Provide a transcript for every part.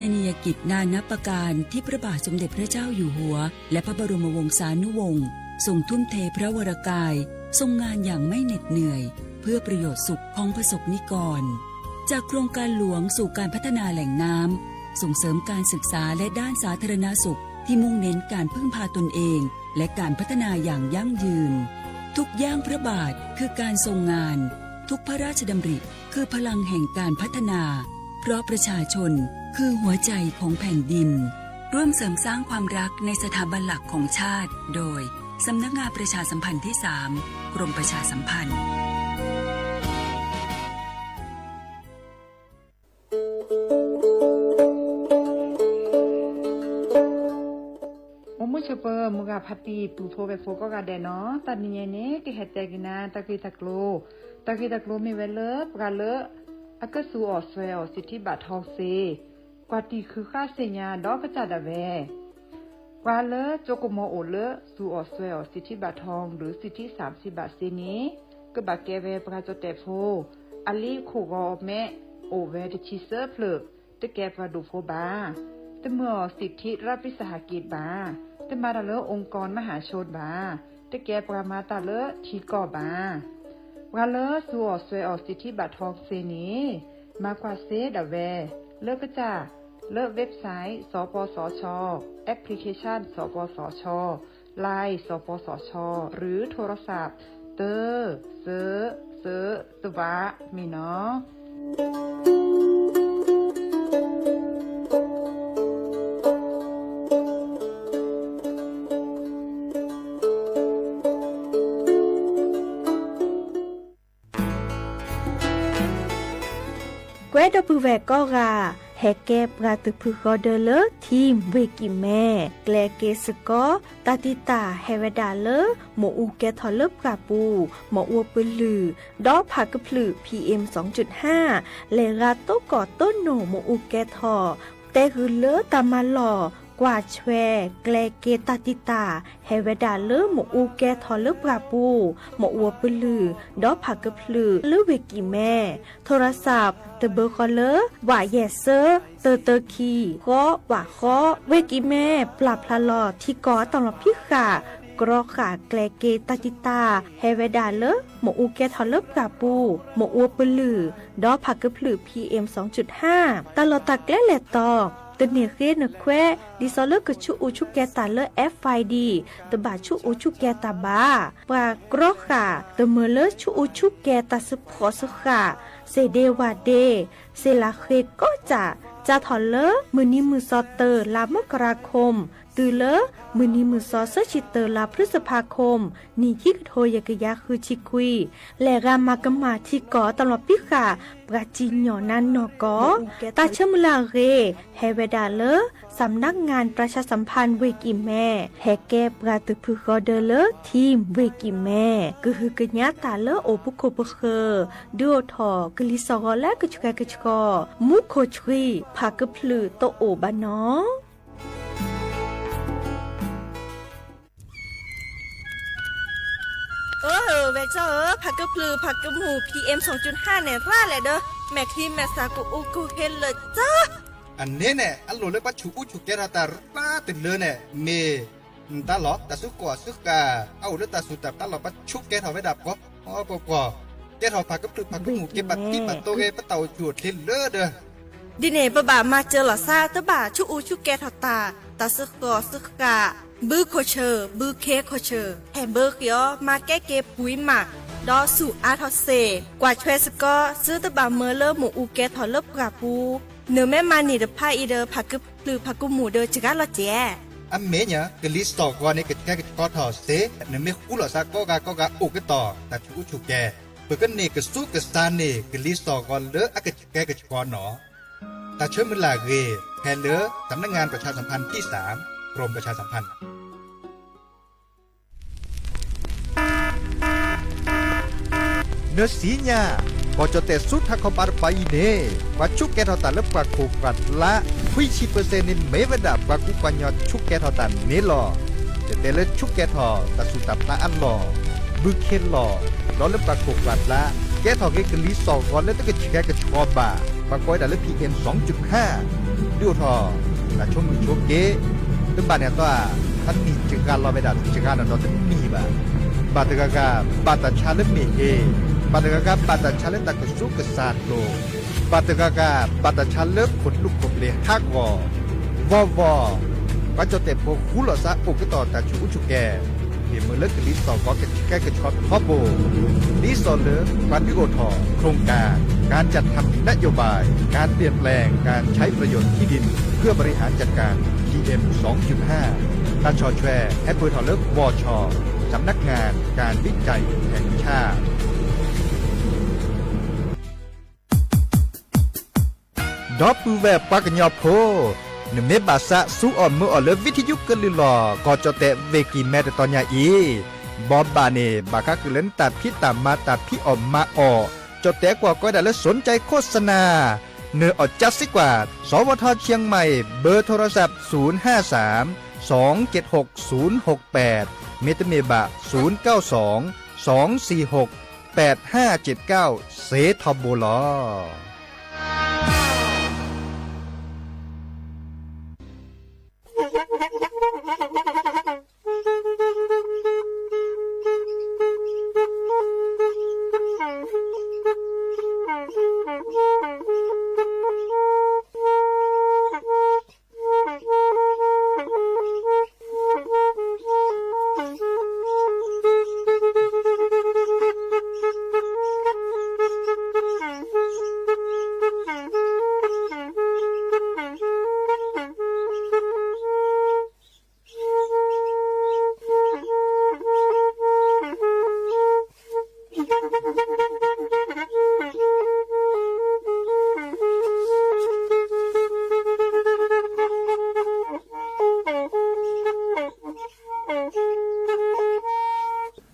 ในนิยกิจนานับประการที่พระบาทสมเด็จพระเจ้าอยู่หัวและพระบรมวงศานุวงศ์ทรงทุ่มเทพระวรกายทรงงานอย่างไม่เหน็ดเหนื่อยเพื่อประโยชน์สุขของประสบนิกรจากโครงการหลวงสู่การพัฒนาแหล่งน้ำส่งเสริมการศึกษาและด้านสาธารณสุขที่มุ่งเน้นการพึ่งพาตนเองและการพัฒนาอย่างยั่งยืนทุกย่างพระบาทคือการทรงงานทุกพระราชดำริคือพลังแห่งการพัฒนาเพราะประชาชนคือหัวใจของแผ่นดินร่วมเสริมสร้างความรักในสถาบันหลักของชาติโดยสำนักงานประชาสัมพันธ์ที่ 3 กรมประชาสัมพันธ์มุชเปอร์มุกาพัตีปูโฟเบโฟก็กาเดเนาะตอนนี้เนี่ยที่เฮตใจกินาตะกี้ตะกโลมีเวลปกาเลอากสูออสเวลสิทธิบัตรทองเซกว่าตีคือค่าเสียดอกกระจัดเวกว่าเลโจโกโมโอเลสูออสเวลสิทธิบัตรทองหรือสิทธิ30 บาทเซนี้ก็บาเกเวปราจเตโฟอลีโคกอแม่โอเวตชิเซอร์เพลตะแกปราดูโฟบาตะเมื่อสิทธิรัฐวิสาหกิจบาตะมาตะเลองค์กรมหาชนบาตะแกปรามาตะเลทีก่อบาวาเลสัวสวยออกสิทธิบัตรทองเซนี้มากกว่าเซดเวเลิกก็จะเลิกเว็บไซต์สปสชแอปพลิเคชันสปสชไลน์สปสชหรือโทรศัพท์เตอเซตวะมีเนาะแกวดปูแวก็กาแฮแกปราตุพุกอเดเลทีมเวกิแม่แกลเกสกอตาติตาเฮเวดาเลหมออูแกทอเลปราปูหมออัวปลือดอกผักกะพลือ PM 2.5 เลราโตกอต้นโหนหมออูแกทอแต่คือเลตามาหล่อกว่าแชแกลเกตาติตาเฮเวดาเลหมออูแกทอเลปราปูหมออัวปลือดอกผักกะพลือเลเวกิแม่โทรศัพท์เตเบอร์คอเลอร์ว่าเยเซอร์เตอคีก็ว่าข้อเวกิแม่ปรับพลาลอที่ก่อตลอดพิขากรอขาแกลเกตาติตาเฮเวดาเลหมออูแกทอเลปราปูหมออัวปลือดอกผักกะพลือ PM 2.5 ตลอดตะแกลแลตอตเนเรนแควดิซอเลกชูอูชุแกตาเล FID ตบาชูอูชุแกตาบาปากรอขาตเมเลชูอูชุแกตาสพอสขาเซเดวาเดเซลาเคก็จะถอนเลมือนี้มือซอเตอร์ลามกราคมตือเลมือนี้มือซอเซชิเตอร์ลาพฤษภาคมนี่คิกโทยกยาคือชิคุยและรามากมาที่ก่อตลอดพิขาปราจินหยอนันนอกอตาเชมุลาเรเฮเวดาเลสำนักงานประชาสัมพันธ์เวกิแม่แฮแกปราตุพุกอเดเลทีมเวกิแม่ก็คือกญาตาเลโอปุโคปเคดูทอกลิซอและกชุกกชุกอมุโคชรีพากพลือโตโอบานอเวกเซอร์ผักกะพลือผักกะหมู PM 2.5 เนี่ยร่าแหละเด้อแม่คลีแม่สากูอูกูเฮนเลยจ้าอันนี้เนี่ยอันโหลเลยปัจจุฉุกแกราตาป้าติดเลยเนี่ยเมตาหลอตาสุกอสุกาเอาเลือตาสุตับตาหลอปัจฉุกแกเขาไว้ดับก็อ๋อปอแกเขาผักกะพลือผักกะหมูเก็บปัดที่ปัดโตเกปะเต่าจวดทิลเลอเด้อดิเน่ปะบ่ามาเจอหล่อซาตะบ่าชุอูชุแกทอตาตาสุกอสุกาบือโคเชอร์บือเคโคเชอร์แฮมเบอร์เกียวมาแก้เก็บปุ๋ยหมักดอสู่อาทอเซกว่าช่วยสก็ซื้อตะบ่าเมอเลอหมูอูแกทอเลบกราปูเนื้อแม่มานี่เดพายอีเดอผักกึบหรือผักกุหมูเดอจิกาลอเจอันเมเนี่ยกลิสตอกว่านี่กแกก็ทอเซเนื้อไม่คู่หรอซาก็กาอุกต่อแต่ฉุกแกเปิดกันนี่ก็สู้กับซานนี่กลิสตอกว่าเลออะกแกก็กหนอแต่เชื่อมือลาเกแฮเลอสำนักงานประชาสัมพันธ์ที่ 3 กรมประชาสัมพันธ์เนื้อสีญาก็จะแต่สุดทักเขาปาร์ไปเน่ว่าชุกแกทอตันและปากโขกัดละวิชีเปอร์เซ็นต์นี่ไม่เวดาปากกุปัญญาชุกแกทอตันนี่หรอแต่ละชุกแกทอตัดสุดตับละอันหล่อบึกเข็นหล่อร้อนและปากโขกัดละแกทอเกกลิสองก่อนแล้วต้องกระชากกระชอบบ่าปากก้อยแต่ละ PM 2.5 ดิวทอละชมมือชมเกตึงบาเนี่ยตัวท่านมีจึงการรอไปดัดจึงการนอนตึงมีบาตกากาบาตชาเลมีเอบาตกากาบาตชาเลตักสุกสาดโลบาตกากาบาตชาเลขนลูกขบเลฮักวอก็จะเต็มโบคุลซะอุกต่อตาชูชุแกเมื่อเลิกลิสต่อก็แก้กระชอบทอโบลิสต่อเลิกวันดิโอทอโครงการจัดทำนโยบายการเปลี่ยนแปลงการใช้ประโยชน์ที่ดินเพื่อบริหารจัดการ PM 2.5 ตาชอแชร์แอปเปิลทอเลิกวชสำนักงานการวิจัยแห่งชาติดอปูแวปากญอโพนเมบาสะสู้อ่อนมืออ่อนเลวิทยุกลือหลอก็จะแต่เวกีแม่แต่ตอนยาอีบอบบาเนบาคักเล่นตัดพี่ตามมาตัดพี่อ่อมมาออจะแต่กว่าก็ได้แล้วสนใจโฆษณาเนื้ออดจัดสิกว่าสวทเชียงใหม่เบอร์โทรศัพท์053 276 068เมตเมบะ092 246 8579เซทอโบลอ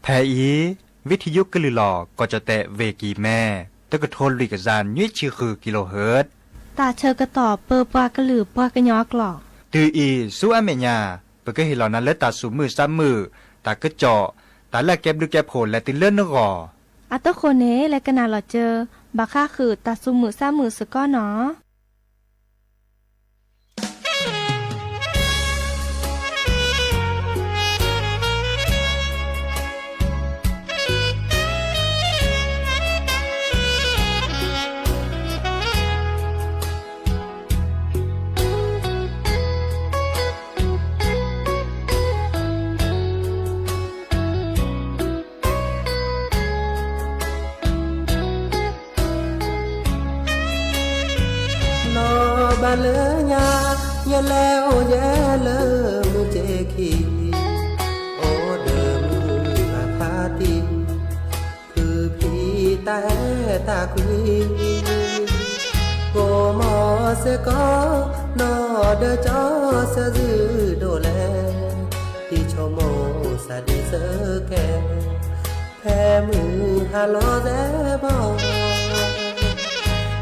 แพอีวิทยุกลือหลอก็จะแตะเวกีแม่ตะกะโทนลิกจานยุ้ยชื่อคือกิโลเฮิรตซ์ตาเชอกระต่อเปอปากระหลือปากระยอกหลอกตืออีสู้อเมญาเปก็เห็นเหล่านั้นและตาสูมือซ้ำมือตากระเจาะตาแลกแก็บดูแก็บโผล่และติเลื่อนนกออัตโคเนและกะนาหลอเจอบาค่าคือตาซุมือซ้ำมือสก้อเนาะบาเลญาอย่าแล้วอย่าเลอมือเจคีโอเดิมมือพาติคือพี่แต่ตาคุยโกมอเสก็นอเดจอเสจือโดแลที่ชโมสะดีเสแกแพ้มือฮาโลแซบอ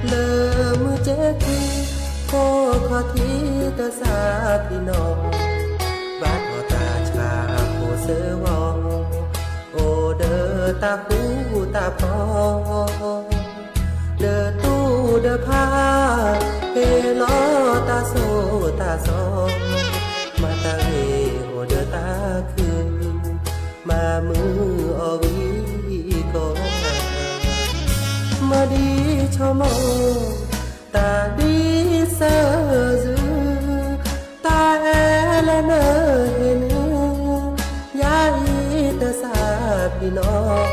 เลอมือเจคีโอ้ขอที่ตาสาพี่น้องบาดหัวตาชาโอเสวอโอเดอตาหูตาพอเดอตู้เดอผ้าเฮลอตาโซตาซอมาตาเฮโอเดอตาคืนมามืออวีก็มาดีชมตาดีเสอตาแอลเนเห็นยาอีตาสาพี่น้อง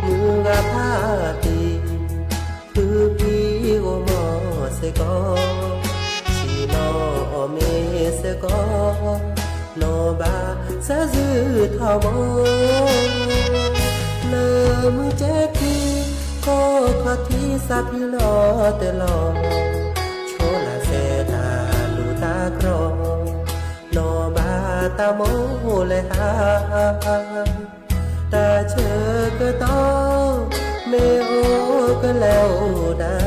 มือกะพาตีคือพี่โอมอเสกอชีนอเมเสกอนอบาสะจือทอมเลมือเจคีโคขอที่สับพิลอเตลอโชลาเซตาลูตากรอนอบาตาโมเลหาตาเชอกะตอเมโอกะแล้วดา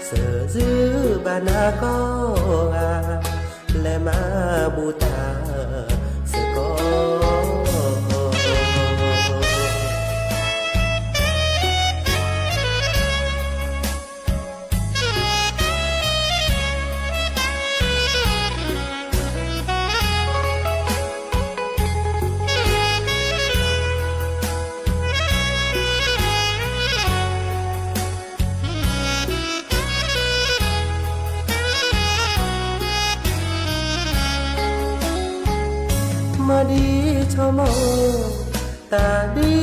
เสอจือบานาก็และมาบูตาเสกอ มาดีชมตาดี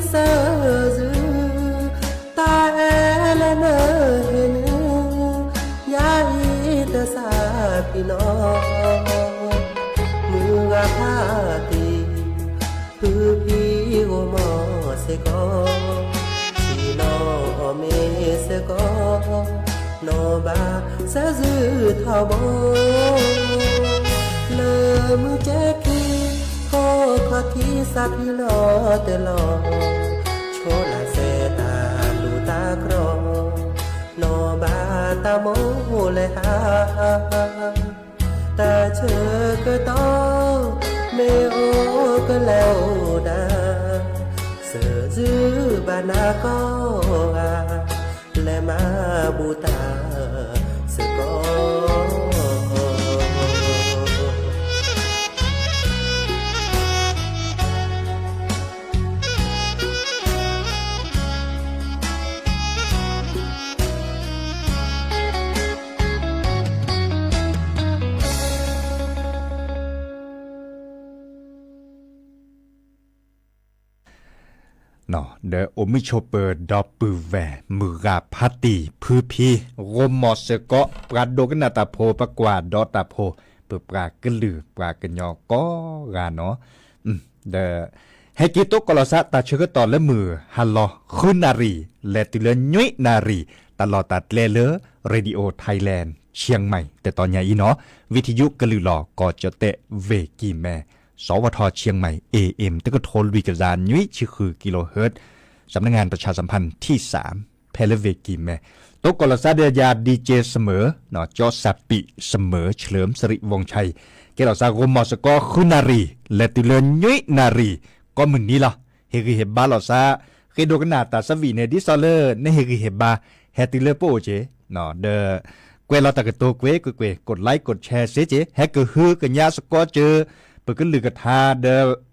เสอจือตาแอและเนอเห็นยาอีตะสาพี่น้องมือกะพาตีคือพี่โอมอเสกอชีนอเมเสกอนอบาสะจือทอบเลอมือแจกีโคขอที่สับพี่ลอเตลอโชลาเซตาลูตากรอนอบาตาโมเลหาตาเชอก็ต้องเมโอก็แล้วดาเสือจื้อบานาก็และมาบูตาสกอเนาะเดอโอมิโชเปอร์ดอปือแวมือกาพัตตีพือพีโรมอสเกาะปราโดกนาตาโพปกว่าดอตาโพเปิดปรากลือปรากญอก็กาเนาะเดอเฮกิโตกลสะตาเชกตอและมือฮัลโลคุนารีและติเลนุยนารีตลอดตัดเลเลเรดิโอไทยแลนด์เชียงใหม่แต่ตอนนี้เนาะวิทยุกลือหลอก็จะเตะเวกีแม่สวทเชียงใหม่ AM ตึกโทรวิกจานยุ้ยชื่อคือกิโลเฮิรตซ์สำนักงานประชาสัมพันธ์ที่3เพลเวกีแม่ตกกลสาเดียาดีเจเสมอเนาะจอสับปิเสมอเฉลิมสิริวงชัยเกลาซาโกมอสกอคุนารีและติเลนยุ้ยนารีก็มึงนี้ล่ะเฮกิเฮบาลอซาเคโดกนาตาสวีเนดิซอเลอร์ในเฮกิเฮบาเฮติเลโปเจเนาะเดเกวลาตะกตัวเกวกดไลค์กดแชร์เสเจแฮกฮือกันยาสกอเจอเปิดก็ลือกระทาเด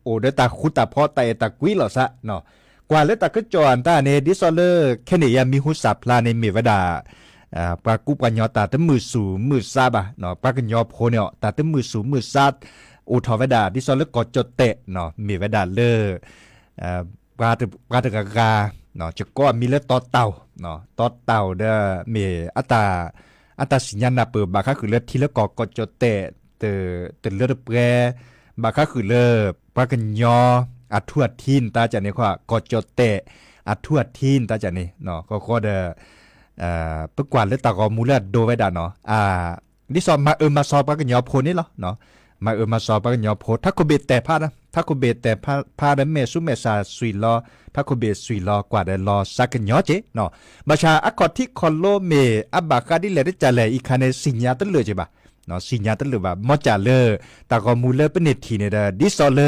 โอเดตาคุตาพ่อไตตากุ้ยหล่อซะเนาะกว่าเลตาก็จอนตาเนดิซอเลอร์แค่เนี่ยมีหุสับลาในเมวดาปรากุปัญญาตาตั้งมือสูมือซาบะเนาะปรากัญญาโพเนี่ยตาตั้งมือสูมือซาอุทวดาดิซอเลอร์กอจดเตะเนาะเมวดาเลอปราตกากาเนาะจะก็มีเลตอเต่าเนาะตอเต่าเดเมอัตาสัญญาณเปิดบาค่าคือเลที่แล้วกอจดเตะเตเลือดแปรบาค่าคือเลปรากัญญาอัทวดทินตาจะเนี่ยว่ากอจดเตะอัทวดทินตาจะเนี่ยเนาะก็เดปกว่าเลตากอมูเลโดไว้ดาเนาะดิซอมามาซอปรากัญญาโพนี่เหรอเนาะมาซอปรากัญญาโพถ้าโคเบแต่พานะถ้าโคเบแต่พาได้เมซุเมซาสุยลอถ้าโคเบสุยลอกว่าได้รอสักญาเจเนาะบัชาอคอที่คอลโลเมอับบากาดิเลได้จะแลอีคาเนสิญญาตเลยใช่ปะเนาะสิญญาตเลยแบบมอจ่าเลตากอมูเลเป็นเนทีเนี่ยดิซอเล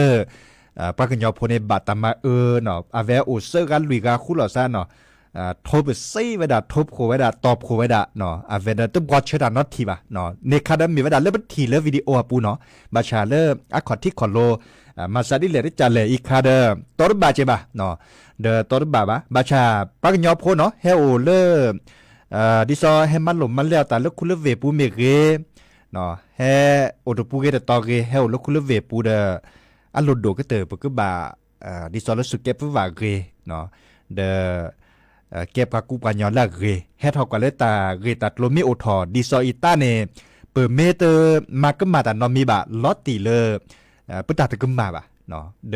ปรากัญญาโพในบาตามาเนาะอาเวโอเซกันลุยกาคุลอซาเนาะทบซีไว้ดาทบโคไว้ดาตอบโคไว้ดาเนาะอาเวดาตุบอชดานอตทีบะเนาะเนคาดามีไว้ดาเลบทีเลวิดีโอปูเนาะบาชาเลอะคอที่คอนโลมาซาดิเลริจาเลอีคาเดตอร์บาเจบะเนาะเดตอร์บาบะบาชาปากญอโพเนาะเฮโอเลดิซอเฮมันหลมมันแล้วตาเลคุเลเวปูเมเกเนาะเฮโอตปูเกตตอเกเฮโอเลคุเลเวปูเดอัลโลโดก็เตอปกบาดิซอเลสุเกปวาเกเนาะเดเก็บกับกูปัญญาละเรเฮ็ดเฮาก็เลยตาเรตัดโลมิโอทอดิซออิตาเนเปิดเมเตอร์มาก็มาตานอมีบะลอตติเลปตาตะกึมมาบะเนาะเด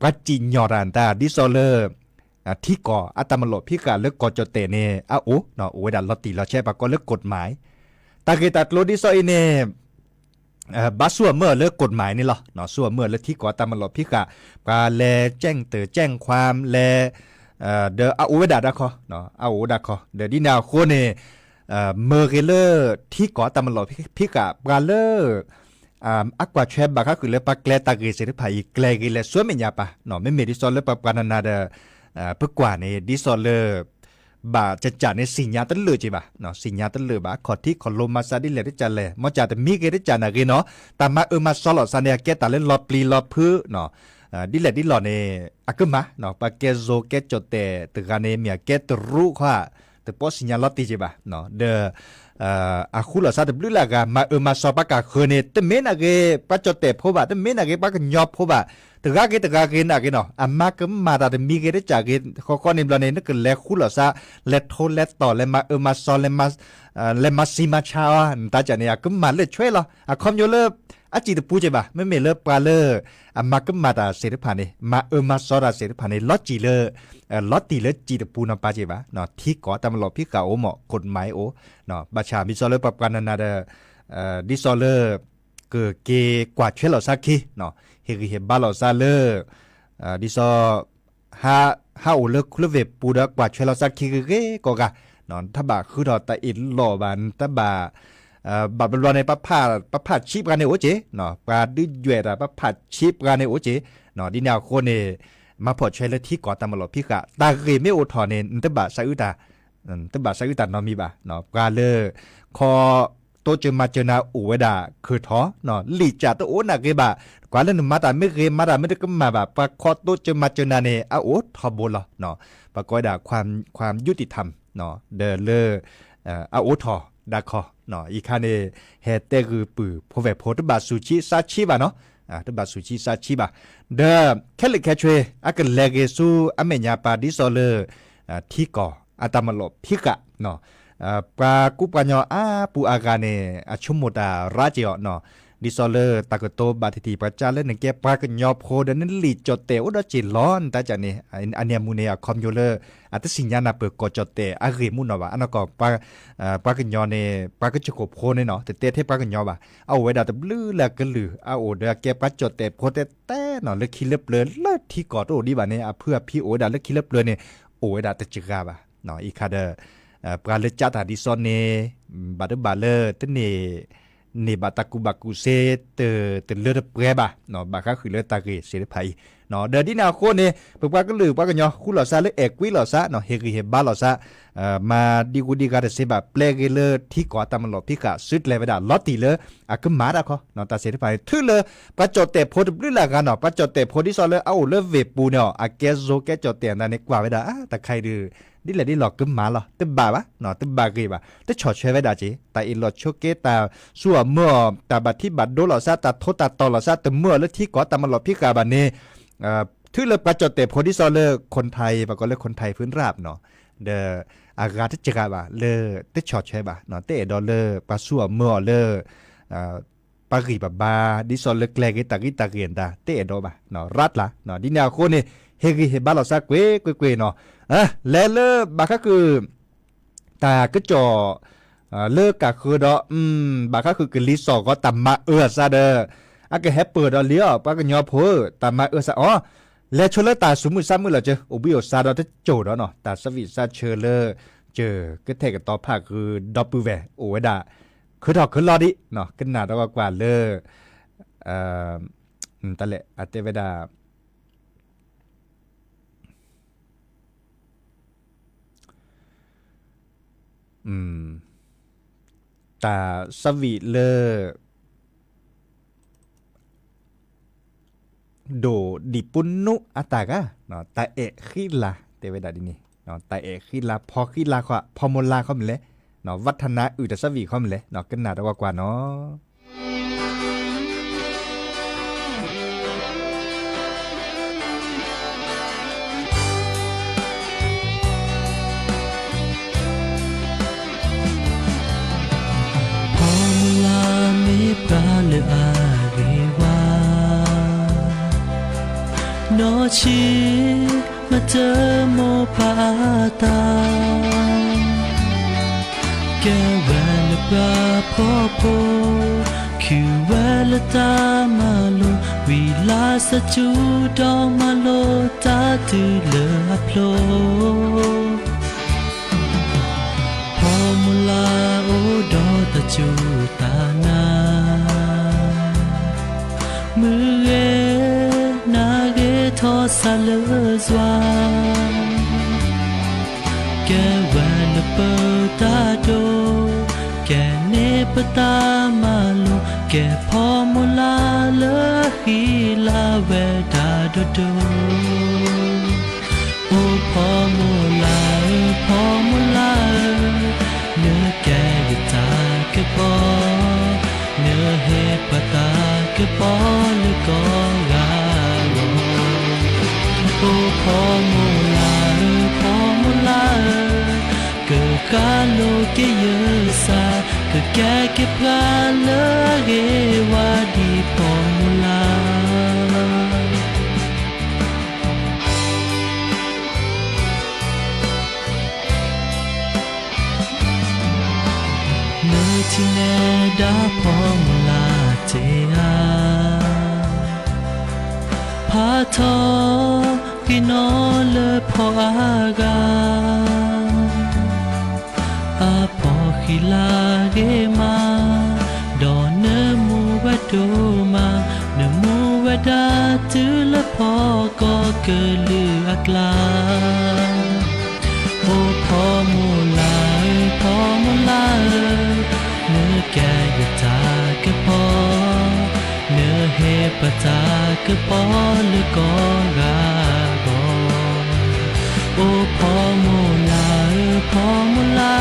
ปะจิญญอรันตาดิซอเลที่ก่ออัตมโลพิกาเลิกกอจเตเนอะโอเนาะโอดาลอตติลอแช่ปะก็เลิกกฎหมายตาเกตัดโลดิซออิเนบาสัวเมื่อเลิกกฎหมายนี่หรอเนาะสัวเมื่อเลิกที่ก่ออัตมโลพิกาปาแลแจ้งแจ้งความแลเดออาอูเวดาดาคอเนาะอาอูดาคอเดดินาโคเนเมอร์เกเลอร์ที่ก่อตามหลอพิกะปราเลอร์อักว่าแชบบาก็คือเลปาแกลตาเกเสริภายแกลเกเลสวยเมียปะเนาะไม่เมดิซอลเลปาปานานาเดเพื่อกว่านี่ดิซอลเลบาจะจัดในสิญญาตันเลยจีบะเนาะสิญญาตันเลยบาขอที่ขอลมมาซาดิเลได้จันเลยมอจ่าแต่มีเกได้จันนะเกเนาะตามมามาซอลซาเนียแกตาเล่นรอปลีรอพื้เนาะดิเลดิหล่อเนี่ยอักมาเนาะปากแกโซแกจดแต่ตึกการเนี่ยเมียแกตรู้ว่าแต่พอสิญญาลอติจิบะเนาะ อาคุลอซาตบลุลากามามาซอปากาเคเนตเมนาเกปะจอเตพบะตเมนาเกปะกญอพบะตะกาเกนะเกเนาะอามากมาตาเมเกเรจาเกขอนิบลาเนนกเลคุลอซาเลโทเลตอเลมาซอเลมาซีมาชาตาจาเนียกมาเลช่วยละคอมโยเลอาจิตปูเจบะไม่เมเลปลาเลมากมาตาเสริพานีมาซอราเสริพานีลอจีเลลอตีเลจิตปูนปาเจบะเนาะที่ก่อตามลอพิกาโอเหมาะกฎหมายโอเนาะบัชามิซอเลปปานานาเดดิซอเลเกเกกว่าเชลอซาคีเนาะเฮกิเฮบาลอซาเลดิซอฮาโอเลคุลเวปูดกว่าเชลอซาคีเกก็กะเนาะถ้าบะคือดอตาอินลอบันถ้าบะบัดบอลในปะพาชีพกันในโอเจเนาะปลาดื้อเยดปะพาชีพกันในโอเจเนาะดินาโคเนมาพอใช้เลยที่ก่อตามหลอพิกะตาเกไม่โอทอเนนตบะซาอุตาเนาะมีบะเนาะปลาเลคอโตเจมาเจนาอูเวดาคือท้อเนาะลีจ่าโตโอนาเกบะกว่าเล่นมาตาไม่เกมาตาไม่ได้ก็มาบะปลาคอโตเจมาเจนาเนอาโอทอโบลเนาะปลาก้อยดาความยุติธรรมเนาะเดเลอาโอทอดาคอเนาะอีคาเนเฮเตกือปือพอเวโพตบาสุชิซาชิบะเนาะตบาสุชิซาชิบะเดแค่ลิแค่ช่วยอากเลเกซูอเมญาปาดิโซเลที่ก่ออาตามลบพิกะเนาะปรากุปัญญาปูอากาเนอชุมโมดาราเจอเนาะดิซอเลตากโตบาทิติประจาเลนเกปรากญอโพดนันลีจเตอุดจิลอนตาจานี่อันเนียมูเนียคอมโยเลอัตสิญญาณเปกจเตอาริมุนวะอันก็ปรากญอเนปรากจโกโพเนเนาะเตเทปรากญอวะเอาไว้ดาตบลือละกลือเอาโอเดเกปรจเตโพเตเตเนาะเลคิเลเปลเลที่กอโตดีบาเนเพื่อพี่โอดาเลคิเลเปลเนโอไว้ดาตจิกาบะเนาะอีคาเดปราเลจัตาดิซอนเนบาดบาเลตเนนี่บาตากูบากูเซเตเลือดเปรบะเนาะบาก็คือเลือดตาเกเสริภัยเนาะเดดินาโคเนปปาก็ลือปากญอคุลอซาเลเอกวิลอซาเนาะเฮกิเฮบาลอซามาดิกูดิกาเดเซบะเปลเกเลที่ก่อตามลอพิกะสุดเลเวดาลอติเลอะกึมาดาคอเนาะตาเสริภัยทึเลปะจอเตโพดบลิลากาเนาะปะจอเตโพดิซอเลเอาเลเวปูเนาะอะเกโซแกจอเตนาเนกว่าเวดาตะไคดือดิแลดิหลอกกึมมาล่ะตึบบาบะเนาะตึบบาเกบะตะชอช่วยไว้ดาจิตาอิลอโชเกตาสัวเมื่อตาบัดที่บัดโดลอซาตาโทตาตอลอซาตะเมื่อและที่ก่อตามลอพิกาบันเนถือเลปะจอเตโพดิซอเลคนไทยบะก็เลคนไทยพื้นราบเนาะเดอากาศจิกาบะเลตะชอช่วยบะเนาะเตดอเลปะสัวเมื่อเลปากีบะบาดิซอเลแกลกตากิตาเกียนดาเตดอบะเนาะรัดละเนาะดินาโคเนเฮกิเฮบาลอซาเกเกเนาะเลบาก็คือตาก็จ่อเลิกกะคือดอบาก็คือกลิสอก็ตำมาซาเดออะก็แฮปเปิดเลี้ยวปาก็ยอโพตำมาซาอ๋อและชลตาสุมุซามือละเจอโอบิโอซาดอตโจดเนาะตาสวิซาเชเลเจอก็เทกต่อภาคคือดอปูแวโอเวดาคือดอกคือรอดิเนาะขึ้นหน้าตกว่าเลตะเลอะเตเวดาตาสวีเลโดดิปุนนุอัตากะเนาะตาเอขิลาเตเวดาดินี่เนาะตาเอขิลาพอขิลาก็พอมลาเข้ามาเลยเนาะวัฒนะอุตสวีเข้ามาเลยเนาะกันหนาตกว่าเนาะปราเลอาเรวานอชีมาเจอโมปาตาแกแวลปราพ่อโพคือแวลตามาโลวิลาสจูดอมาโลตาตือเลอพโลพอมุลาโอดอตะจูตานามือเอนาเกทอสาเลซวาแกแวนเปตาโดแกเนปตามาโลแกพอมุลาเลฮีลาเวดาโดโดโอพอมุลาเนื้อแก ตาก็ปอเนื้อเหตุปตาก็ปอหรือก็งาโรโอ้พอมูลาพอมูลาเกิดการโลกเยอะซาเกิดแก่เก็บกาเลเกวาดีพอมูลาเนื้อที่แน่ดาพอมูลาเจียพาทอกินอเลพออากาอาพอขิลาเกมาดอนเนมูวะโดมาเนมูวะดาตือละพอก็เกลืออักลาโอ้พอมูลาพอมูลาเนื้อแก่ยตากะพอเนื้อเฮปตากะปอหรือก็กาโกโอ้พอมูลาพอมูลา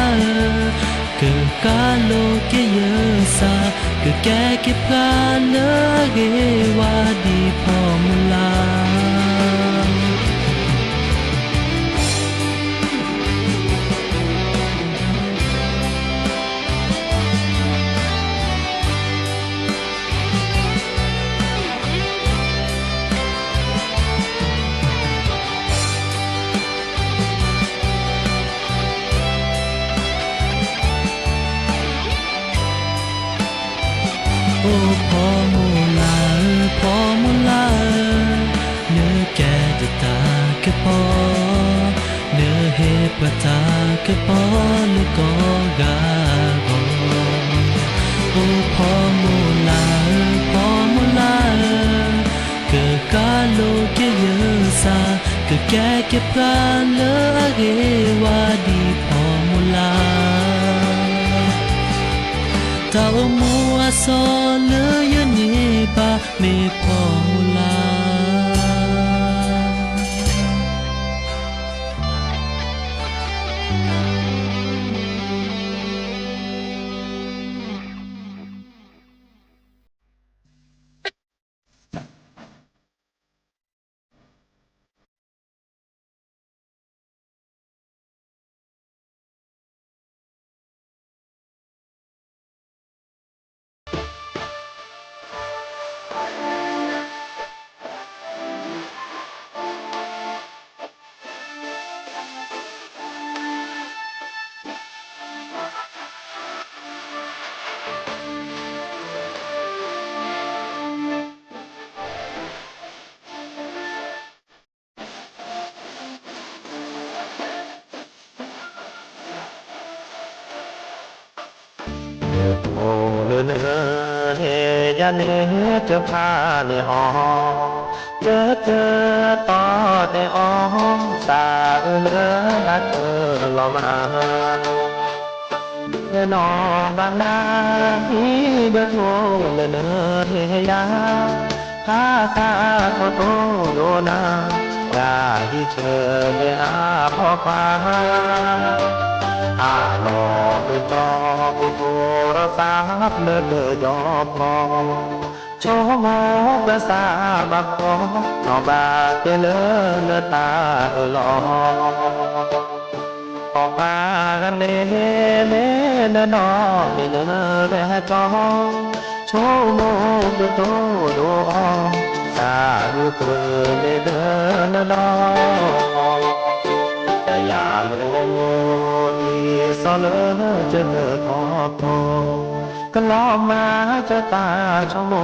เกิดกาโลกเยอะซาเกิดแก่เก็บกาเลเกวาดีพอมูลาโอ้พอมูลาพอมูลาเนื้อแก่จะตากะพอเนื้อเฮปตากะพอหรือก็กาโกโอ้พอมูลาพอมูลาเกิดกาโลกเยอะซาเกิดแก่เก็บกาเลเกวาดีพอมูลาตามัวซอเลยนีบาเมพอมูลาโอ้เนื้อเนื้อเฮยาเนื้อจะพาเนื้อหอเจอต่อในอ้อสาเลือนัดลอมาเนื้อนอบางนาที่เบื้องโง่เนื้อเนื้อเฮยาข้าโตโตโดนาอยาที่เธอเนื้อพ่อฟ้าอาโลบิโตบิโตรสาบเลือจอพอโชมกษาบักนอบาเตเลเนตาลอออกมากันเนเนนอมีเนแรจอโชมกโตโดสาดูเกินเดินนออย่าโลดีสอเลเจอทอพอก็ลองมาจะตาช่องโม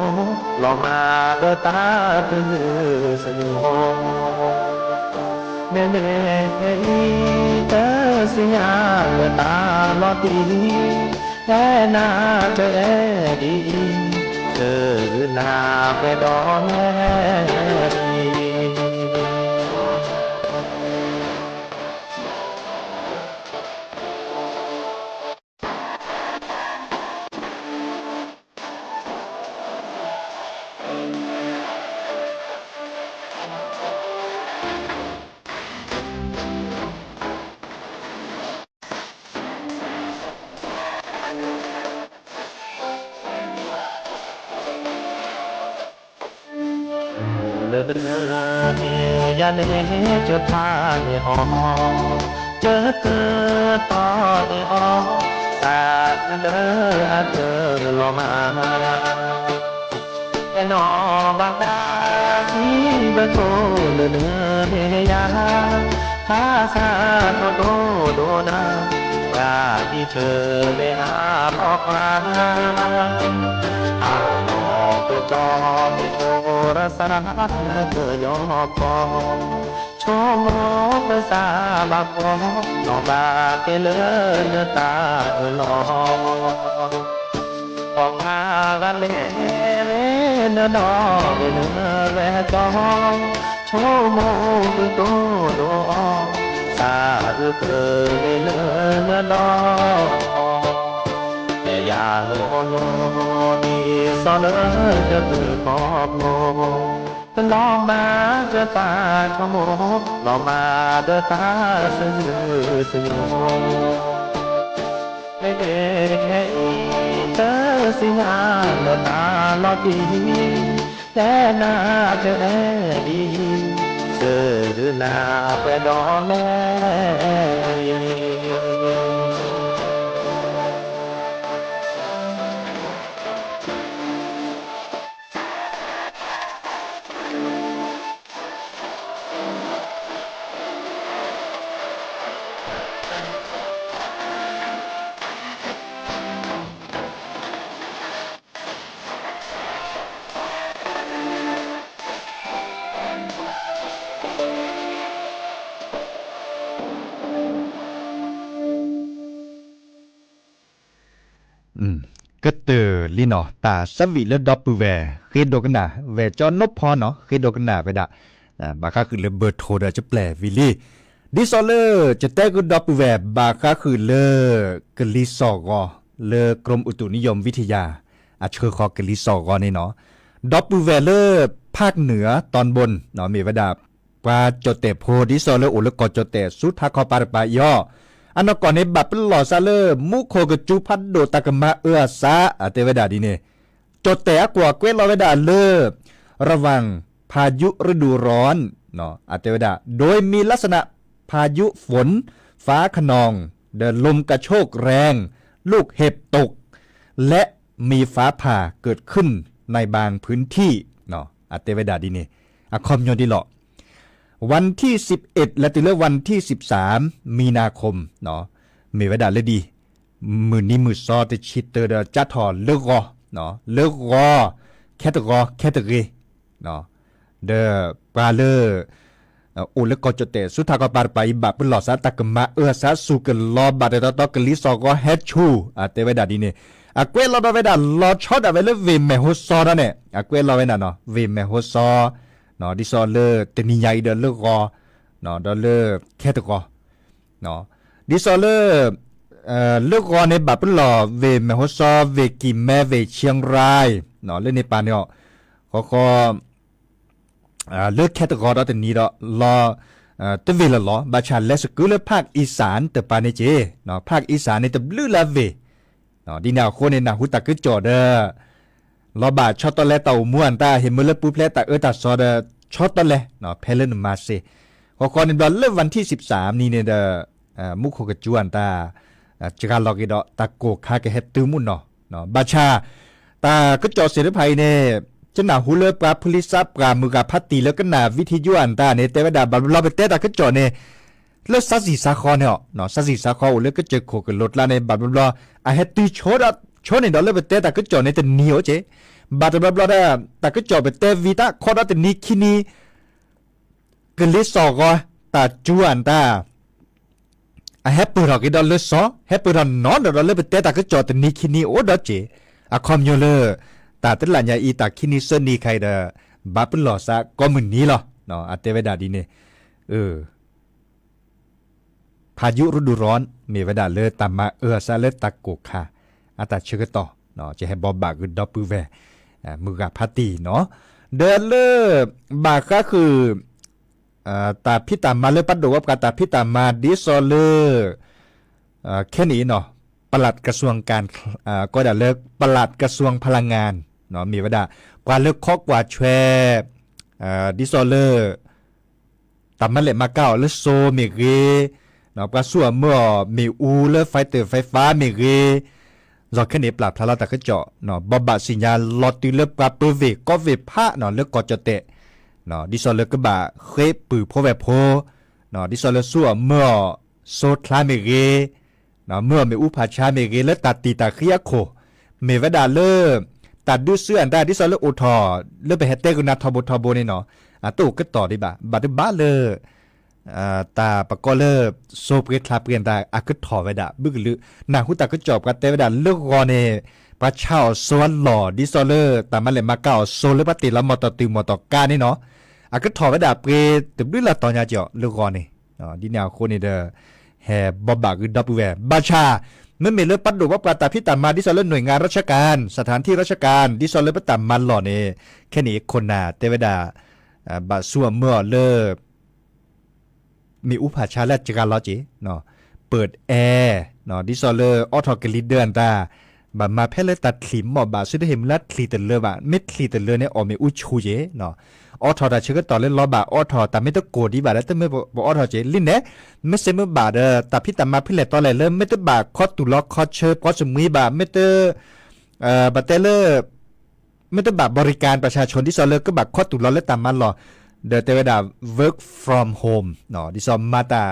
ลองมาเดตาเป็นสนุกเมื่อเเตอสิยาเดตาลอดีแค่นาเดดีเธอหน้าไปดอนแดี ยาเนจะพาเนอเจอเกิดต่อเนอตาเดินเจอลมาแต่นอบางดาที่เบโตเดินเฮียภาษาโตโตโดนาอยากที่เธอไปหาบอกมาไปจอมโอรสนาเธอยอมปองชมภาษาบาปองนอบาเกลือเนื้อตาหลอกออกมากันเล่เนื้อดอกเนื้อแรกองชมคือโตโดตาเกลือเนื้อดอกอยาโลโลดีสอนจะตื่นขอบโมลองมาเจอตาขโมลองมาเจอตาซื่อซื่อเฮ้เฮ้เธอสิงาลตาลอดีแต่หน้าเธอดีเธอดูหน้าไปดอนแม่ก็เตอลีเนาะตาสวิเลดอปปูแวเคโดกันนะแวจอนบพอเนาะเคโดกันนะไปดะบาคาคือเลเบอร์โทดาจะแปลวิลีดิซอเลอร์จะแต่ก็ดอปปูแวบาคาคือเลกลิซอกอเลกรมอุตุนิยมวิทยาเชื่อคอกลิซอกอนี่เนาะดอปปูแวเลภาคเหนือตอนบนเนาะมีวดาปาจเตโพดิซอเลอร์อุลกอจเตสุทาคอปาร์ปายออันนั้นก่อนในบับเป็นหล่อซาเลอร์มุโคกจูพัดโดตากมาซาเตวดาดีเนจดแต่กว่าเกวลเวดาเลอระวังพายุฤดูร้อนเนาะเตวดาโดยมีลักษณะพายุฝนฟ้าขนองเดินลมกระโชกแรงลูกเห็บตกและมีฟ้าผ่าเกิดขึ้นในบางพื้นที่เนาะเตวดาดีเนคอมโยดีหลอวันที่11และติเลวันที่13มีนาคมเนาะมีเวลาเลยดีมื้อนี้มื้อซอตชิตเตอร์จัดถอเลิกรอเนาะเลิกรอแคตเกเนาะเดอปาเลโอเลกอจเตสุทากปาร์ไปบะปลอซาตะกมะซาสุกลอบาเดตอกลิซอกอเฮชูเตเวดาดีเนเกวลอเวดาลอชอดเวลเวเมโฮซอนะเนเกวลอเวนะเนาะเวเมโฮซอเนาะดิซอเลตนิยายเดเลกอเนาะเดเลแคตกอเนาะดิซอเลเลือกรอในบับลอเวเมโฮซอเวกิแมเวเชียงรายเนาะเล่นในปานเนี่ยก็เลือกแคตกอร์ตนี้ละรอตะเวลละบาชาเลสกุลภาคอีสานตะปานเจเนาะภาคอีสานในตะบลือลาเวเนาะดินาโคในนาหุตะกึจอเดลอบาชอตตะเลตาม่วนตาเห็นมื้อละปุ๊บแลตาตาซอเดชอตตะเลเนาะเพลนมาเซก็ในวันเลิกวันที่13นี่เนี่ยมุขกจวนตาจกาลอกิดตะโกคาเกเฮตือมุนเนาะบาชาตากึจอเสรภัยเนี่ยจะหนาหูเลปลาพุลิซับปลามือกาพัตตีแล้วก็หนาวิทยุอันตาเนี่ยแต่ว่าดาบเราไปเตะตากึจอเนี่ยแล้วสัสิสาคอเนี่ยเนาะสัสิสาคอแล้วก็เจอโคกรถละในบับลาเฮตือโชเนี่ยเราเลยไปเตะตากึจอเนี่ยแต่เหนียวเจบัดบับลาตากึจอไปเตะวิตาคอร์ตนี่คินีกลิสอกตาจวนตาเฮปเปอร์กิดอลเลสอเฮปเปอร์นอนเราเลยไปเตะตากึจอแต่นี่คินีโอดเจคอมโยเลตาตลัญญาอีตาคินิสนีใครเดบับลอซะก็มึนนี้หรอเนาะเตเวดาดีเนี่ยพายุฤดูร้อนมีเวดาเลตามมาซาเลตะโกคาตาเชกต่อเนาะจะให้บอบบากึดอปูแวมือกาพาตีเนาะเดินเลบากก็คือตาพิตามาเลปัดโดวับกาตาพิตามาดิโซเลแค่นี้เนาะปลัดกระทรวงการก็ได้เลิกปลัดกระทรวงพลังงานเนาะมีว่าได้กว่าเลิกคอกว่าแชร์ ดิซอเลอร์ตามมาเลมาเก้าและโซเมเกเนาะปลาสัวเมื่อมีอูเลไฟเตอร์ไฟฟ้าเมเกรอแค่นี้ปราบพลาตะก็เจาะเนาะบอบะสัญญาลอติเลปลาเปเวก็เวพะเนาะเลก็จะเตะเนาะดิซอเลก็บะเคปือพอแวโพเนาะดิซอเลสัวเมื่อโซทลาเมเกเนาะเมื่อมีอุปาชาเมเกและตัดตีตาเคียโคเมวดาเลตัดดูเสื้ออันได้ดิซอเลโอทอเลไปเฮเตกุนาทอบนี่เนาะตู้ก็ต่อได้บ่บัดบ้าเลยตาปะก็เลโซเปรทลาเปลี่ยนตาก็ถอไว้ดะบึกลือนาหุตาก็จอบกันแต่เวลาเลิกรอเนี่ยปะเช่าสวนหล่อดิซอเลตามาเลยมาเก้าโซเลปติละมอตติมอตกานี่เนาะก็ถอไว้ดะเปรตึบด้วยละตอนยาเจาะเลิกรอเนี่ยดิแนวคนนี่เด้อแห่บบากคือดับแวบาชาเมื่อมีเลือปัดดูว่าปราตาพิตามาดิซอเลหน่วยงานราชการสถานที่ราชการดิซอเลปตามันหล่อเนี่ยแค่นี้คนน่ะแต่เวลาบาสัวเมื่อเลิกมีอุปาชาและจักรลอจีเนาะเปิดแอร์เนาะดิซอเลอร์ออทอกลิดเดอร์ตาบามาเพลตัดขลิมหมอบาสุดเห็นลัดคลีเตเลบะเม็ดคลีเตเลเนี่ยออกมีอุชูเจเนาะออทอดาเชื่อต่อเล่นล้อบาออทอแต่ไม่ต้องโกดีบาแล้วแต่ไม่บอกออทอเจลินเนี่ยไม่เสมอบาเดอแต่พี่ตามาพิเลตต่อเลยเริ่มไม่ต้องบาคอตุล็อกคอเชอร์คอสมีบาไม่ต้องบาเตเลอร์ไม่ต้องบาบริการประชาชนดิซอเลอร์ก็บาคอตุล็อกและตามมันหรอเดอเตเวดา work from home เนาะดิซอมมาตา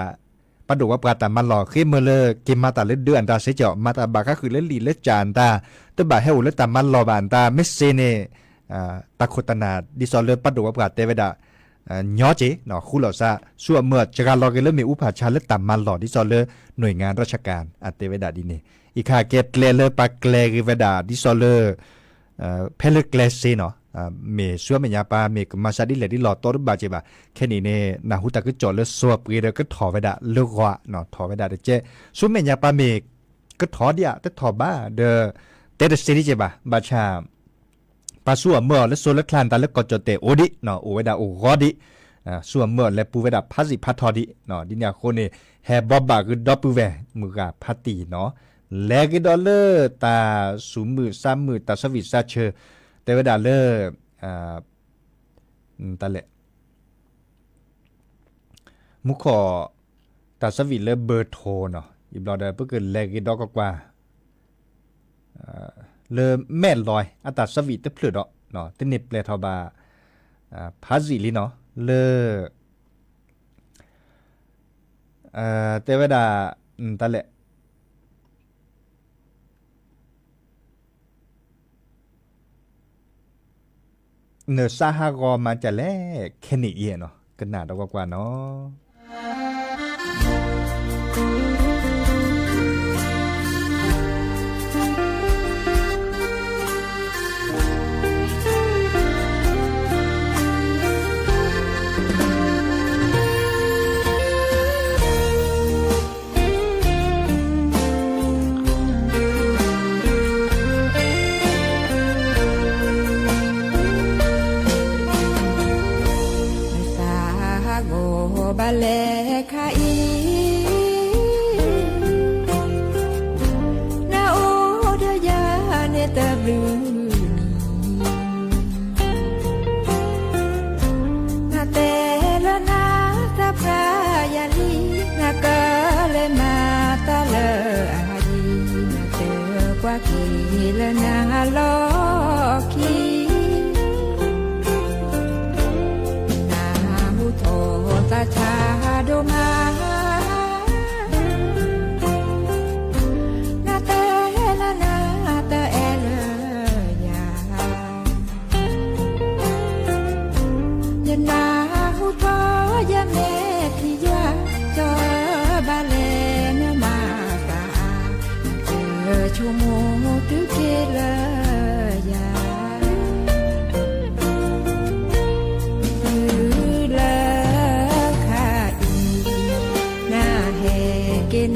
ปะดูว่าปราตามันหล่อขึ้นเมื่อเลยกินมาตาเลือดเดือนตาเสียเจาะมาตาบาก็คือเลือดลีเลือดจานตาตัวบาให้อุเลือดตามันหล่อบานตาไม่เซเนตาโคตนาดิซอเลปะดูว่าปราเตเวดาย้อเจเนาะคู่เหล่าซาส่วนเมื่อจากการรอกันเริ่มมีอุปาชาเลือดตามันหล่อดิซอเลหน่วยงานราชการเตเวดาดีนี่อีกค่ะเกตเลเลปาเกลกิเวดาดิซอเลเพลเกลเซเนาะเมชัวเมียปาเมกมาซาดิเลดิหลอตอร์บาเจบะแค่นี้เนี่ยนาหุตาก็จอดแล้วสวบเกลือก็ถอไว้ดะเลือกว่าเนาะถอไว้ดะเจชัวเมียปาเมกก็ถอเดียแต่ถอบ้าเดอเตเดสติเจบะบาชาปาสัวเมื่อและโซลคลานตาแล้วก็จอดเตโอดิเนาะโอไว้ดะโอรอดิสัวเมื่อและปูไว้ดะพัสิพัทอดิเนาะดิเนี่ยคนนี่แฮบบอบาคือดอปูเวมือกาพัตตีเนาะแลกดอลเลอร์ตาสูมือซ้ำมือตาสวิตซาเชอแต่เวลาเลอตาเละมุขอตาสวิตเลอเบอร์โทเนาะอีบลอเดอร์เพื่อเกิดแลกดอกกว่าเลอแม่ลอยอัตาสวิตเตเพลดเนาะเตเนปเลทอบาพาซิลิเนาะเลอแต่เวลาตาเละเนื้อซาฮากอมาจะแลกแค่นี้เองเนาะกันหนาดกว่าเนาะบาเลคาอีนาโอเดยาเนตาบลูนาเตละนาตาพรายาลีนากาเลมาตาเลอาดีนาเตกว่ากีละนาโลคีตาชาโดมานาเตละนาเตเอเลยายานาหูทอยาเมทิยาจอบาเลนมาตาเจอชั่วโมงตุเกเลยา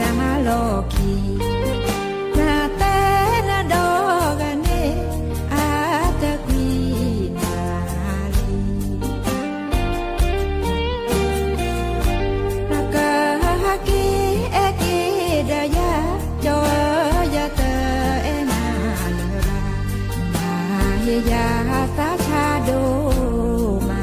นาโลกีนาเตนาดอกเนอาตะกีนาลีนากะฮักิเอกิดายาจอยาเตเอนาเลรามาเฮยาสาชาโดมา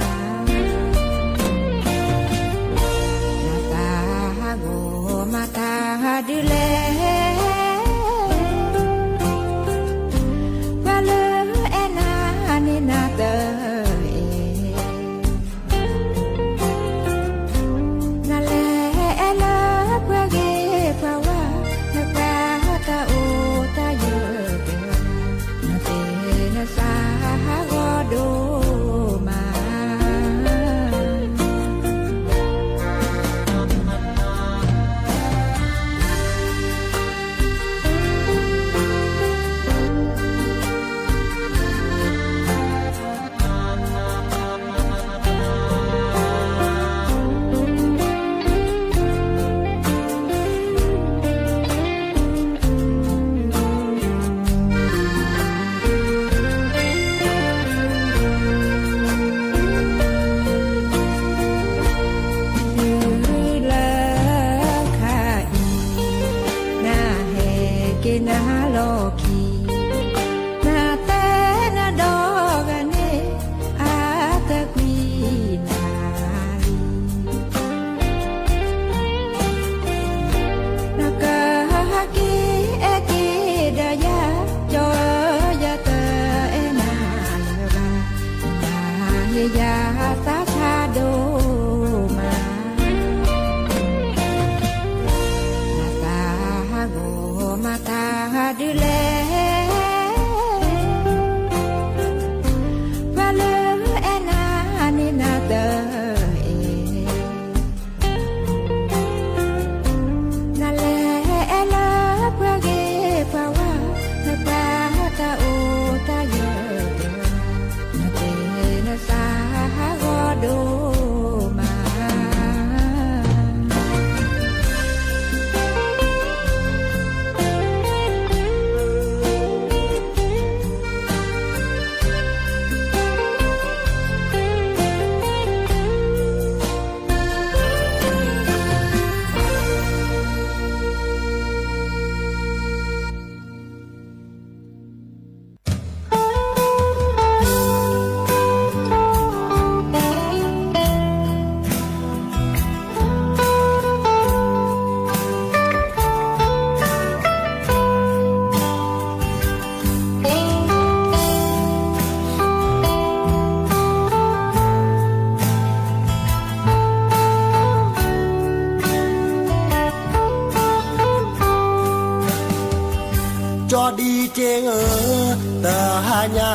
ญา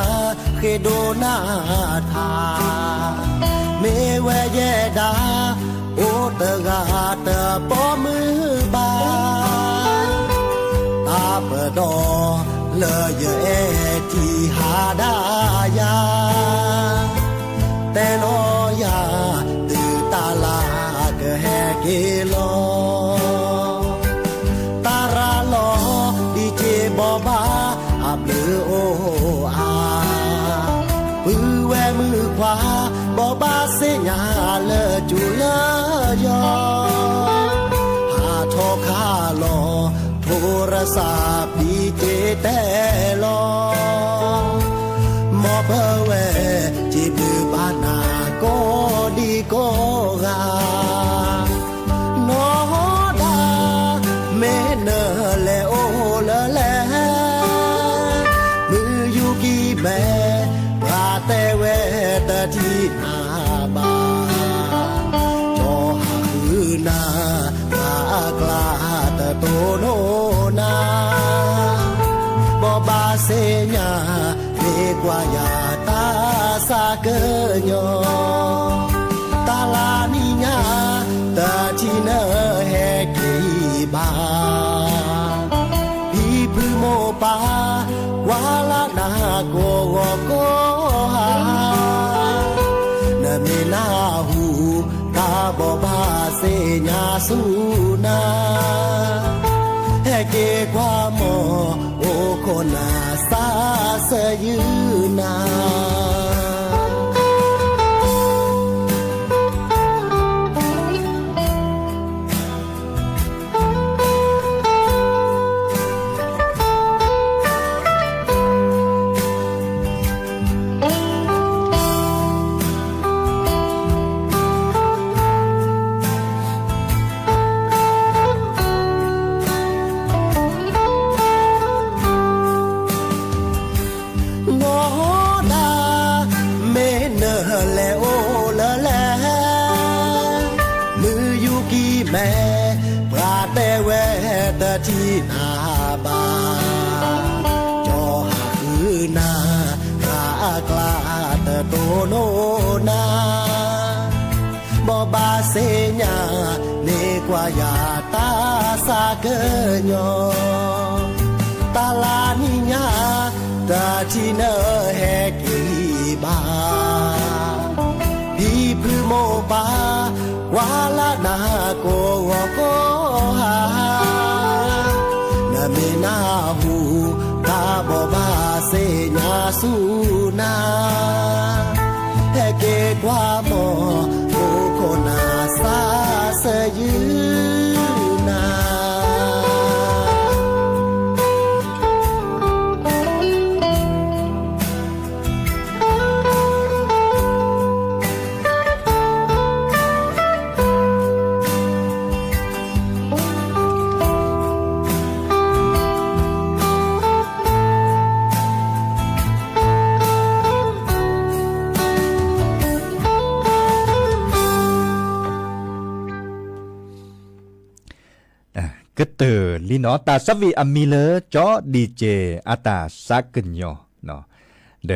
เคโดนาทาเมเวเยดาโอตกาตะปอมือบาตาเปดอเลเยเอที่หาดายาแต่นอยาตือตาลากะแฮเกโลตาราลอดีเจบอบาอับลือโออามือแวมือขวาบอบาเสญาเลอจุเลอยอหาโทคาลอโทรศัพท์ดีเจแต่ลอมอเบเวจีบือบานาโกดีโกกานอดาเมเนเลโอเลเลมือยูกีแม่ปราเตเวตที่นาบาจอหาคือนากากลาตะโตโนนาบอบาเสญาเมกว่ายาตาสาเกญอตาลานิญาตาที่เนแฮกีบาพี่พือโมปาวาลานาโกโกหาเนเมนาหูตาบอบาเสญาสุนาแฮเกความโมโอโคนาสาเสยืนา ที่นาบาจอหาคือนากากลาตะโตโนนาบอบาเสญาเนกว่ายาตาสาเกญอตาลานิญาตาที่เนแฮกีบาพี่พือโมปาวาลานาโกโกหาเมนาหูตาบอบาเสญาสุนาแฮเกความโมโอโคนาสาเสยืนา ก็เตอลีเนาะตาสวีอามีเลจอดีเจอาตาซักกันยอเนาะเด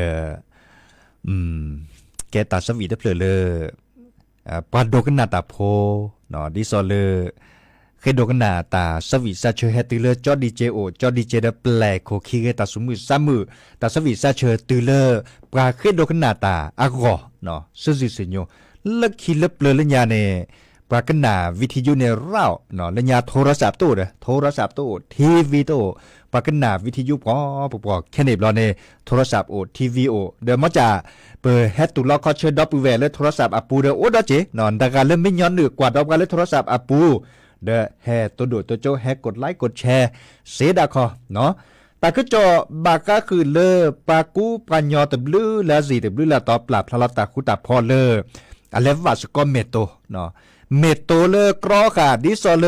แกตาสวีได้เพลเลปาดกันนาตาโพเนาะดิซอเลเคดกันนาตาสวีซาเชเฮติเลจอดีเจโอจอดีเจเดแปลโคคีเกตาสมุซามือตาสวีซาเชติเลปราเคดกันนาตาอากอเนาะซึซิสิโยลักคีเลเปลเลญาเนปรากนาวิทยุในเราเนาะและยาโทรศัพท์ตู้เด้อโทรศัพท์ตู้ทีวีตู้ปรากนาวิทยุปอแค่นี้รอในโทรศัพท์โอทีวีโอเดี๋ยวมันจะเปิดแฮตตุลอคอเชดอปเวเลยโทรศัพท์อปูเด้อโอดอเจเนาะดังการเล่นไม่ย้อนหนึกกว่าดอกกันเลยโทรศัพท์อปูเด้อแฮตัวโดดตัวโจแฮกดไลค์กดแชร์เสดาคอเนาะแต่ก็จอบากก็คือเลปากูปัญญาตบลือและสีตบลือละตอปรับพลตาคุตาพอเลอเลวัสก็เมโตเนาะเมโตเลกรอค่ะดิซอเล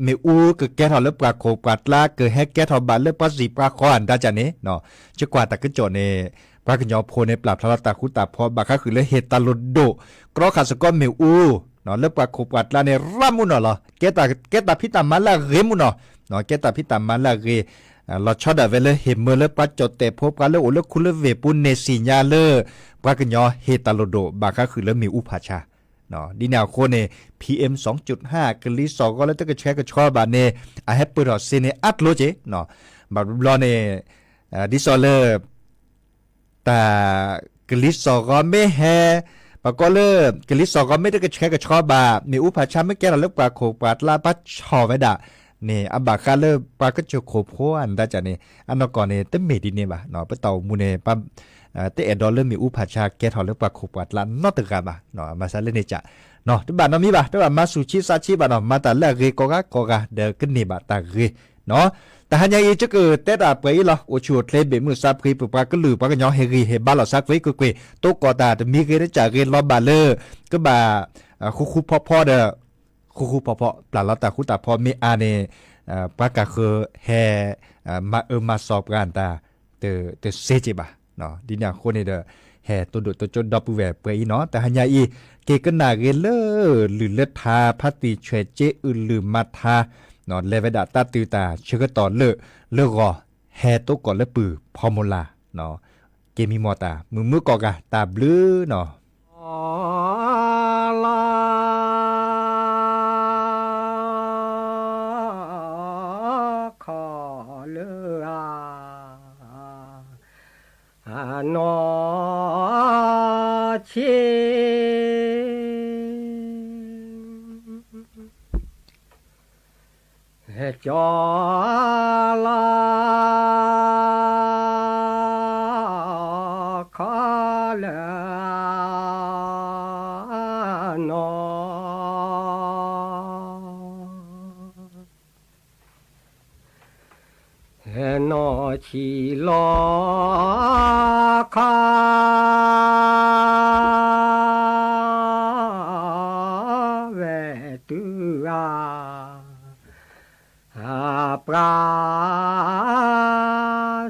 เมอูกแกทอเลปราโคปราลาเกแฮกแกทอบาเลปัสสีปราคอนดาจาเนเนาะจะกว่าตะกจอเนปรากญอโพในปราพลตาคุตาพอบาก็คือเลเฮตาลโดกรอค่ะสก็เมอูเนาะเลปราโคปราลาเนรามุนเนาะแกตาพิตามาลาเรมุนเนาะแกตาพิตามาลาเร เราชอดเวลเห็นเมื่อเลปัจจดแต่พบกันแล้วโอเลคุณเลเวปุนเนสิญาเลปากันยอเฮตาโลโดบาก็คือแล้วมีอุปาชาเนาะดีแนวโคเน PM 2.5 กลิซอก็แล้วตะกะแชกะชอบาเนอะแฮปเปอร์เซเนอัตโลเจเนาะบาบลอเนดิซอเลตากลิซอก็ไม่แฮปะก็เลกลิซอก็ไม่ได้กะแชกะชอบามีอุปาชาไม่แก่แล้วปาโคปาลาปัชชอไว้ดะเนี่ยอับบาคาเลปาก็จะโคโพอันได้จ้ะเนี่ยอันนก่อนเนี่ยเต็มเมดิเนี่ยบ่เนาะไปเต่ามูเนปั๊มเตะดอลเลอร์มีอุปาชาแกถอดเลือกปาโคปัดละนอตกะบ่เนาะมาซะเลยเนี่ยจ้ะเนาะที่บ้านเนาะมีบ่ที่บ้านมาสุชิซาชิบ่เนาะมาแต่ละเรโกกะเดกนี่บ่ตาเรเนาะแต่หันยังอีจะเกิดเตดาไปล่ะโอชัวเทเลเบมือซับครีปปาก็ลือปาก็ยอเฮรีเฮบ้านเราซักไว้กุยโตกอตาแต่มีเกได้จากเรลอบาเลอร์ก็บ่คุพ่อเด้อคุพ่อปลาละตาคุตาพ่อมีอาเนปากะคือแฮมาสอบกันตาเตเซจิบะเนาะดิเนี่ยคนนี่เด้อแฮตัวดุตัวจนดอปแวเปยเนาะแต่หันยาอีเกกันนาเกเลหรือเลทาพัตติเชเจอึลืมมาทาเนาะเลเวดาตาตือตาเชกตอเลกอแฮตัวก่อนและปือพอมลาเนาะเกมีมอตามือกอกะตาบลือเนาะนอชิจอลาคาเลนอนอชิลอคาเวตุอาปรา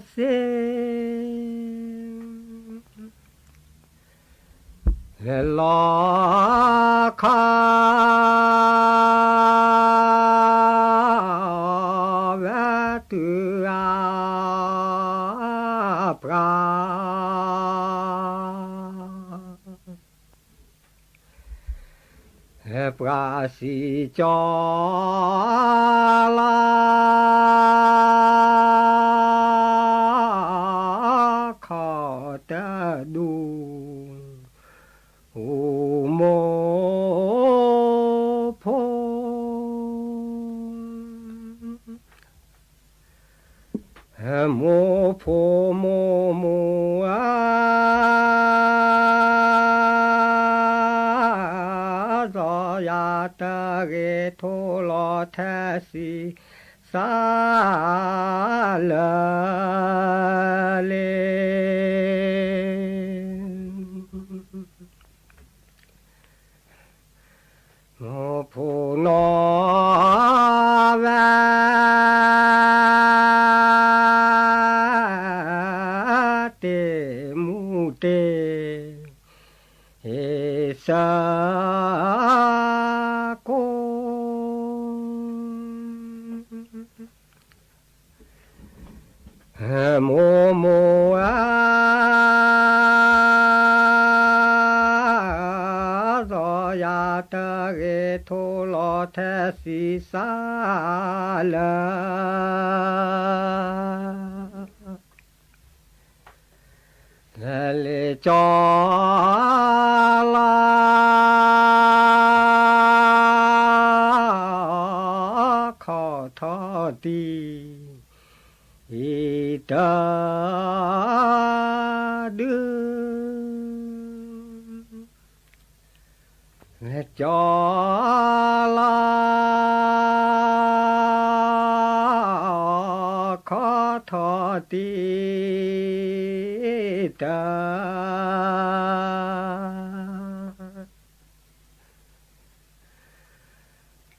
เซลอคาเวตุอาปราปราสิจอลาขอเตดูโมโพโมโพโมยาตะเกโทโลเทสิสาลเลโมพูโนเวเตมูเตเอสาโกโมอาโซยาตะเกโทโลเทสิสาลเลจอลาขอทอดีอิตาดืจอลาขอทอดีตา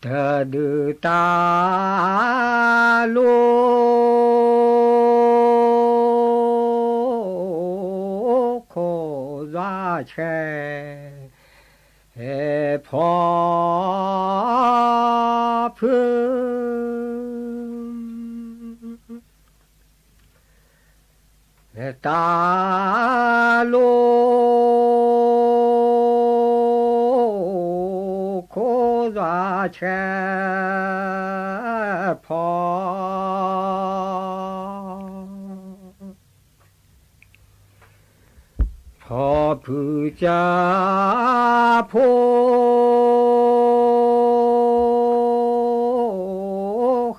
เธอดูตาลูโคราเชพอพึ ตาโลโคราแชพอพอผู้จาโพ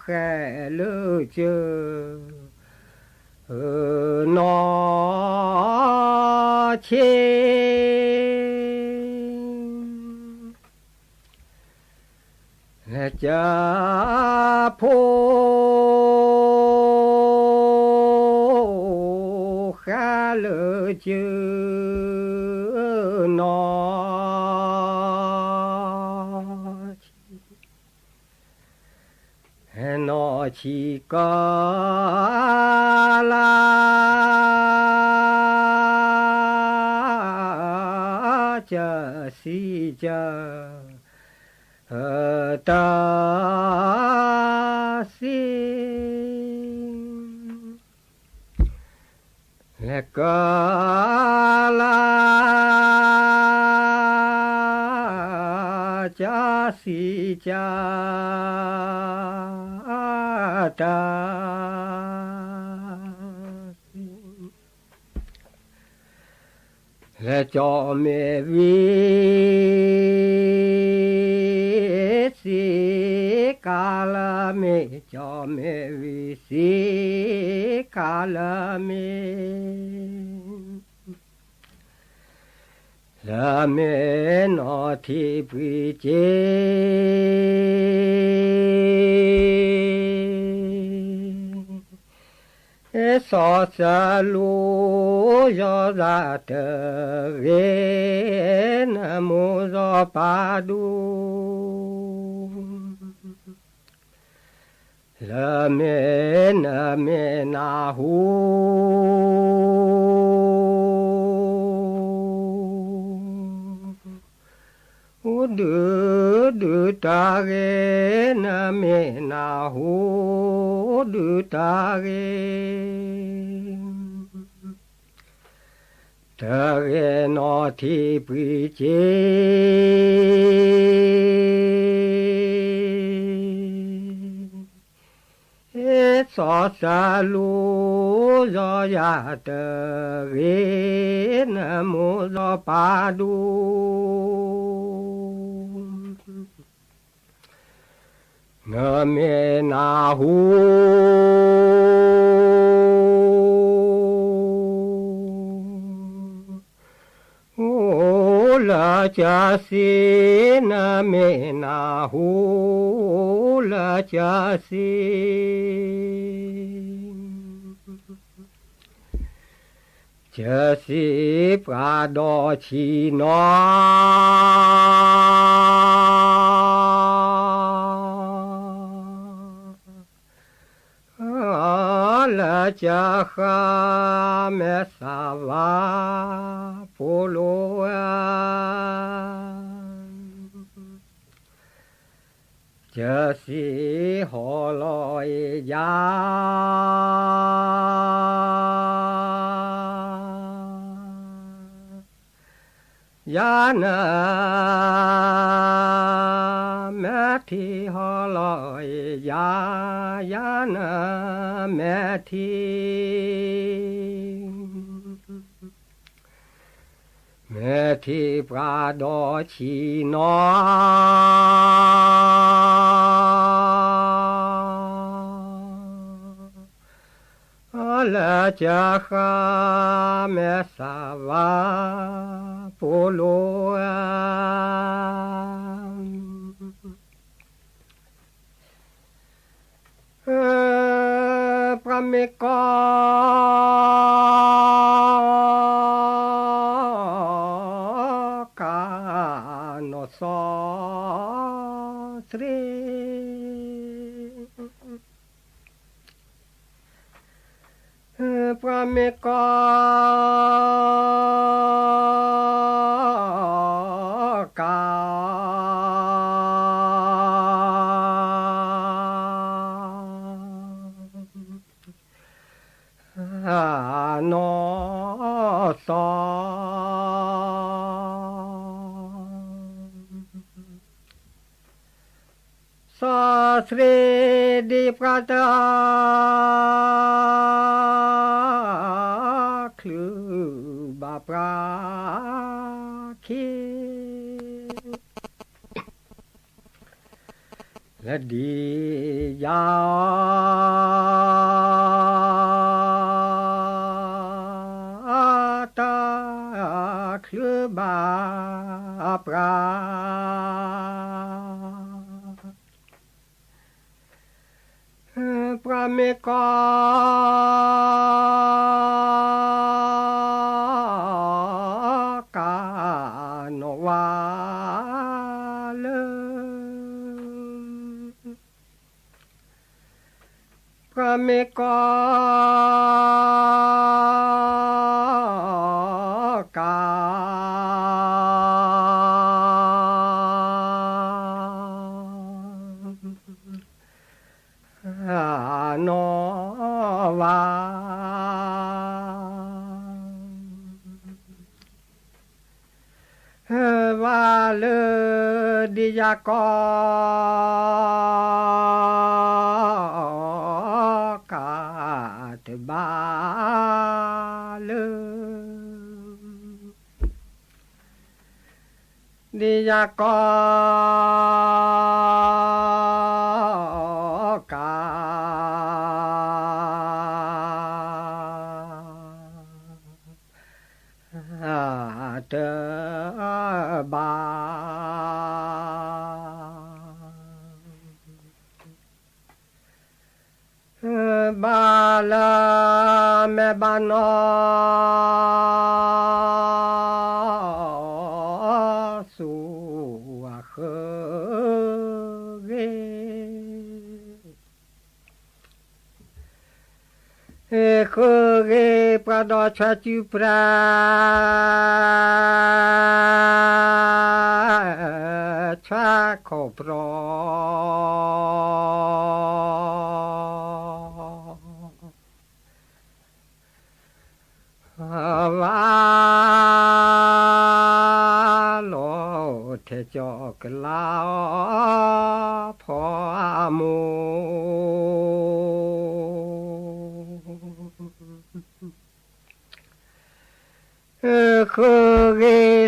แค่เลือเจอนอเชและจะโพแค่เลือเจอนอนอชิกาลาจะสิจะตาสิและกาลาจะสิจะตาและจอมเมวิสิกาลเมจอมเมวิสิกาลเมละเมนอทิปิเจสอสลูยอราเตเรนโมโรปาดูละเมนะเมนาหูดูดูตาเกนะเมนาหูดูตาเกตาเกนอทิปิเจสอสาลูยอยาเตเรนะโมโรปาดูนะเมนาหูโอลาจาสินะเมนาหูลาจาสิจะสิปราดอชีนอละจะข้าเมสาวาโพโลจะสิหอลอยยายานาแม่ที่หอลอยยานาแม่ที่ปราดอชีนอละจะข้าเมสาวาโพโลพระเมกากาโนสอสรี พระเมกากานอ สอสาสเรดีปราตาคลือบาปราคีและดียาตาคลือบาปราพระเมกากานวาเลพระเมกากาโนวาวาเลดิยากอกาตบาเลดิยากอกาเตบาบาลาเมบานอสุเขเกเขเกปราดชาจุปราชาโคปรวาโลเทจอกลาพอมูเคเก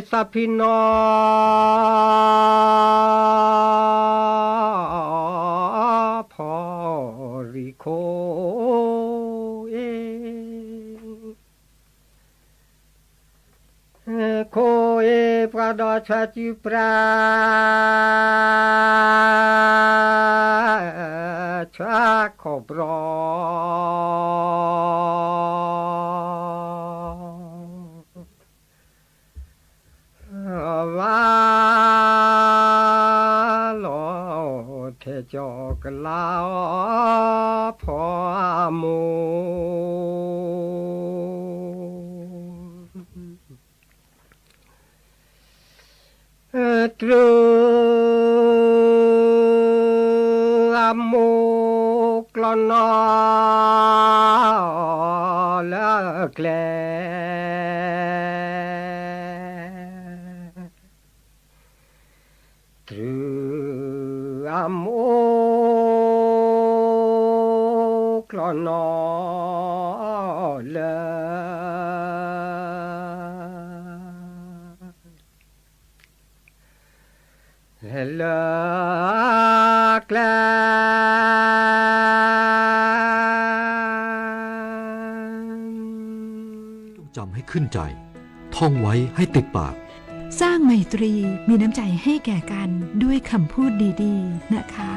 สัพพิโนพอริโคโคเอปราดชาจุปราชาโคปรวาโลเทจอกลาพอมูตรูอามุกลนอละแกลตรูอามุกลนอละลากลาต้องจำให้ขึ้นใจท่องไว้ให้ติดปาก สร้างไมตรีมีน้ำใจให้แก่กันด้วยคำพูดดีๆนะคะ